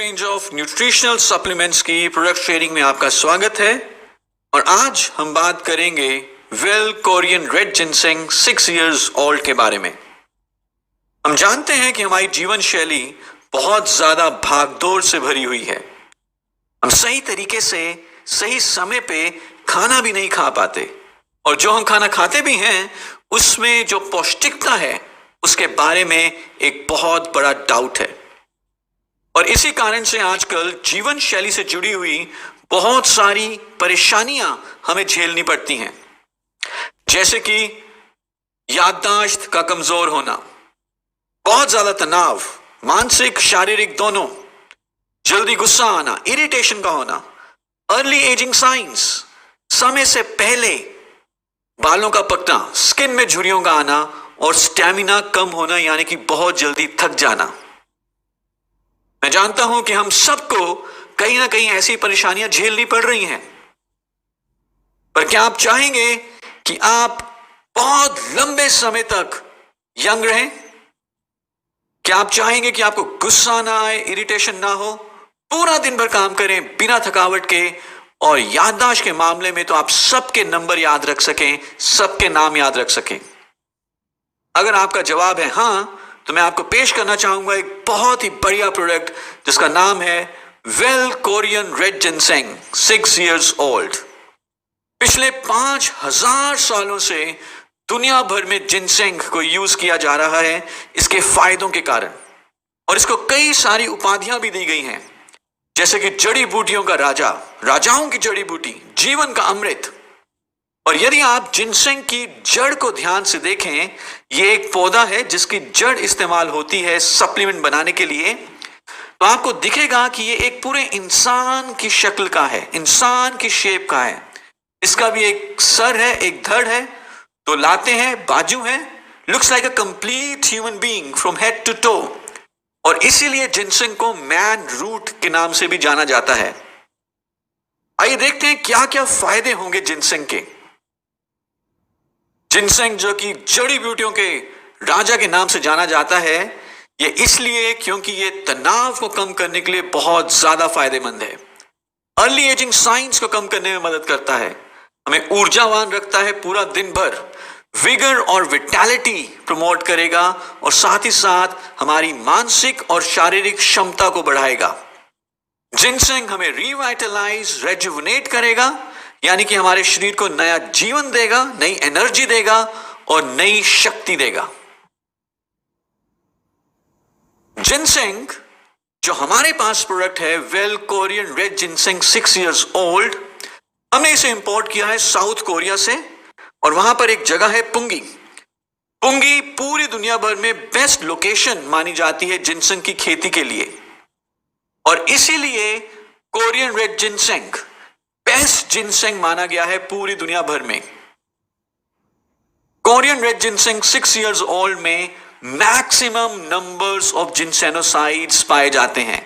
Range of nutritional supplements की product sharing में आपका स्वागत है। और आज हम बात करेंगे well Korean red ginseng 6 years old के बारे में। हम जानते हैं कि हमारी जीवन शैली बहुत ज्यादा भागदौड़ से भरी हुई है। हम सही तरीके से सही समय पे खाना भी नहीं खा पाते, और जो हम खाना खाते भी हैं उसमें जो पौष्टिकता है उसके बारे में एक बहुत बड़ा डाउट है। और इसी कारण से आजकल जीवन शैली से जुड़ी हुई बहुत सारी परेशानियां हमें झेलनी पड़ती हैं, जैसे कि याददाश्त का कमजोर होना, बहुत ज्यादा तनाव, मानसिक शारीरिक दोनों, जल्दी गुस्सा आना, इरिटेशन का होना, अर्ली एजिंग साइंस, समय से पहले बालों का पकना, स्किन में झुर्रियों का आना और स्टैमिना कम होना, यानी कि बहुत जल्दी थक जाना। मैं जानता हूं कि हम सबको कहीं ना कहीं ऐसी परेशानियां झेलनी पड़ रही हैं, पर क्या आप चाहेंगे कि आप बहुत लंबे समय तक यंग रहें? क्या आप चाहेंगे कि आपको गुस्सा ना आए, इरिटेशन ना हो, पूरा दिन भर काम करें बिना थकावट के, और याददाश्त के मामले में तो आप सबके नंबर याद रख सकें, सबके नाम याद रख सकें? अगर आपका जवाब है हाँ, तो मैं आपको पेश करना चाहूंगा एक बहुत ही बढ़िया प्रोडक्ट जिसका नाम है well Korean red ginseng 6 years old. पिछले 5000 सालों से दुनिया भर में जिनसेंग को यूज किया जा रहा है इसके फायदों के कारण, और इसको कई सारी उपाधियां भी दी गई हैं, जैसे कि जड़ी बूटियों का राजा, राजाओं की जड़ी बूटी, जीवन का अमृत। और यदि आप जिनसेंग की जड़ को ध्यान से देखें, ये एक पौधा है जिसकी जड़ इस्तेमाल होती है सप्लीमेंट बनाने के लिए, तो आपको दिखेगा कि ये एक पूरे इंसान की शक्ल का है, इंसान की शेप का है। इसका भी एक सर है, एक धड़ है, दो लातें हैं, बाजू है, looks like a complete human being from head to toe. और इसीलिए जिनसेंग को मैन रूट के नाम से भी जाना जाता है। आइए देखते हैं क्या क्या फायदे होंगे जिनसेंग के। जिनसेंग, जो कि जड़ी बूटियों के राजा के नाम से जाना जाता है, ये इसलिए क्योंकि ये तनाव को कम करने के लिए बहुत ज्यादा फायदेमंद है। अर्ली एजिंग साइंस को कम करने में मदद करता है, हमें ऊर्जावान रखता है पूरा दिन भर, विगर और विटैलिटी प्रमोट करेगा, और साथ ही साथ हमारी मानसिक और शारीरिक क्षमता को बढ़ाएगा। जिनसेंग हमें रिवाइटलाइज, रेजुवनेट करेगा, यानी कि हमारे शरीर को नया जीवन देगा, नई एनर्जी देगा और नई शक्ति देगा। जिनसेंग जो हमारे पास प्रोडक्ट है well Korean red ginseng 6 years old, हमने इसे इंपोर्ट किया है साउथ कोरिया से, और वहां पर एक जगह है पुंगी। पुंगी पूरी दुनिया भर में बेस्ट लोकेशन मानी जाती है जिनसेंग की खेती के लिए, और इसीलिए Korean red ginseng best ginseng माना गया है पूरी दुनिया भर में। Korean red ginseng 6 years old में मैक्सिमम नंबर्स ऑफ जिनसेनोसाइड्स पाए जाते हैं।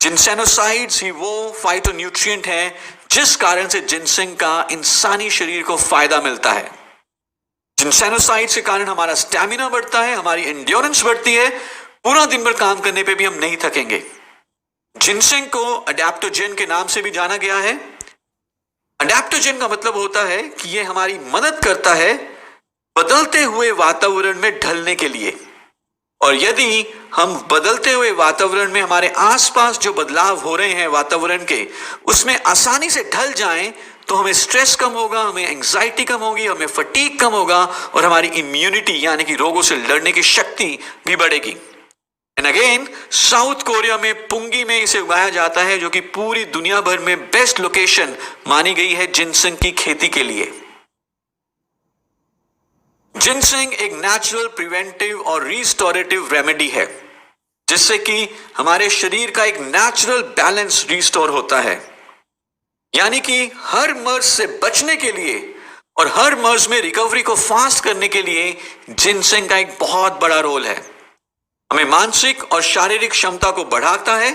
जिनसेनोसाइड्स ही वो फाइटोन्यूट्रिएंट हैं जिस कारण से जिनसेंग का इंसानी शरीर को फायदा मिलता है। जिनसेनोसाइड्स के कारण हमारा स्टैमिना बढ़ता है, हमारी एंड्योरेंस बढ़ती है, पूरा दिन भर काम करने पे भी हम नहीं थकेंगे। जिनसेंग को अडेप्टोजेन के नाम से भी जाना गया है। अडेप्टोजेन का मतलब होता है कि ये हमारी मदद करता है बदलते हुए वातावरण में ढलने के लिए, और यदि हम बदलते हुए वातावरण में हमारे आसपास जो बदलाव हो रहे हैं वातावरण के, उसमें आसानी से ढल जाएं, तो हमें स्ट्रेस कम होगा, हमें एंजाइटी कम होगी, हमें फटीग कम होगा, और हमारी इम्यूनिटी यानी कि रोगों से लड़ने की शक्ति भी बढ़ेगी। एंड अगेन, साउथ कोरिया में पुंगी में इसे उगाया जाता है, जो कि पूरी दुनिया भर में बेस्ट लोकेशन मानी गई है जिनसेंग की खेती के लिए। जिनसेंग एक नेचुरल प्रिवेंटिव और रिस्टोरेटिव रेमेडी है, जिससे कि हमारे शरीर का एक नेचुरल बैलेंस रिस्टोर होता है, यानी कि हर मर्ज से बचने के लिए और हर मर्ज में रिकवरी को फास्ट करने के लिए जिनसेंग का एक बहुत बड़ा रोल है। हमें मानसिक और शारीरिक क्षमता को बढ़ाता है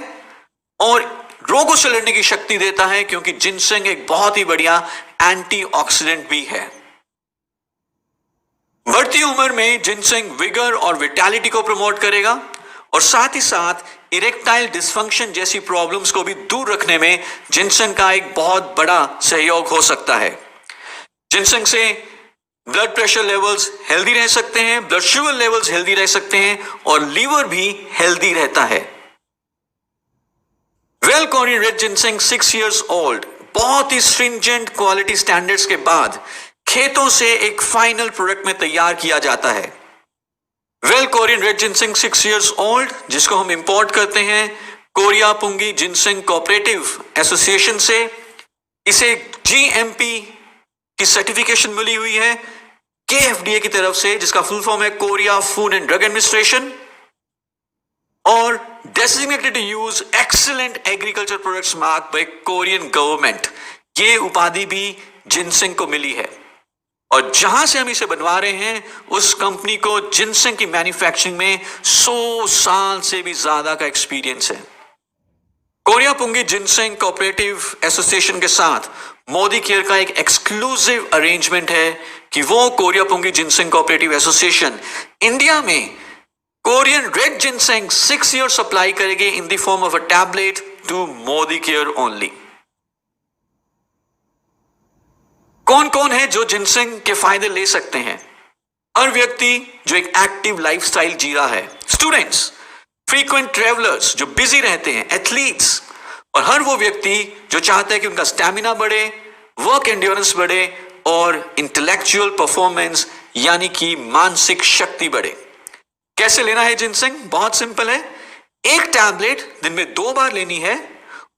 और रोगों से लड़ने की शक्ति देता है, क्योंकि जिनसेंग एक बहुत ही बढ़िया एंटीऑक्सीडेंट भी है। बढ़ती उम्र में जिनसेंग विगर और विटैलिटी को प्रमोट करेगा, और साथ ही साथ इरेक्टाइल डिसफंक्शन जैसी प्रॉब्लम्स को भी दूर रखने में जिनसेंग का एक बहुत बड़ा सहयोग हो सकता है। जिनसेंग से ब्लड प्रेशर लेवल्स हेल्दी रह सकते हैं, ब्लड शुगर लेवल्स हेल्दी रह सकते हैं और लीवर भी हेल्दी रहता है। Well Korean red ginseng 6 years old बहुत ही स्ट्रिंजेंट क्वालिटी स्टैंडर्ड्स के बाद खेतों से एक फाइनल प्रोडक्ट में तैयार किया जाता है। Well Korean red ginseng 6 years old जिसको हम इंपोर्ट करते हैं Korea Punggi ginseng cooperative association से, इसे GMP की सर्टिफिकेशन मिली हुई है KFDA की तरफ से, जिसका फुल फॉर्म है Korea food and drug administration, और designated to use excellent agriculture products mark by Korean government. ये उपाधि भी जिनसेंग को मिली है और जहां से हम इसे बनवा रहे हैं उस कंपनी को जिनसेंग की मैन्युफैक्चरिंग में 100 साल से भी ज्यादा का एक्सपीरियंस है। Korea Punggi ginseng cooperative association के साथ मोदी केयर का एक एक्सक्लूसिव अरेंजमेंट है कि वो Korea Punggi ginseng cooperative association India में Korean red ginseng 6 years supply करेगी in the form of a tablet to Modi care only. कौन कौन है जो जिनसेंग के फायदे ले सकते हैं? हर व्यक्ति जो एक एक्टिव लाइफस्टाइल जी रहा है, स्टूडेंट्स, फ्रीक्वेंट ट्रेवलर्स जो बिजी रहते हैं, एथलीट्स, और हर वो व्यक्ति जो चाहता है कि उनका स्टैमिना बढ़े, वर्क एंड्योरेंस बढ़े और इंटेलेक्चुअल परफॉर्मेंस यानी कि मानसिक शक्ति बढ़े। कैसे लेना है जिनसेंग? बहुत सिंपल है। एक टैबलेट दिन में 2 बार लेनी है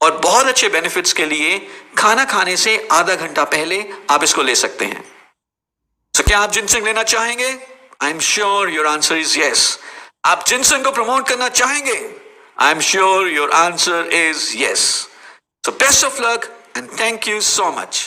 और बहुत अच्छे बेनिफिट्स के लिए खाना खाने से आधा घंटा पहले आप इसको ले सकते हैं। तो क्या आप जिनसेंग लेना चाहेंगे? I am sure your answer is yes. आप जिनसेंग को प्रमोट करना चाहेंगे? I am sure your answer is yes. So best of luck and thank you so much.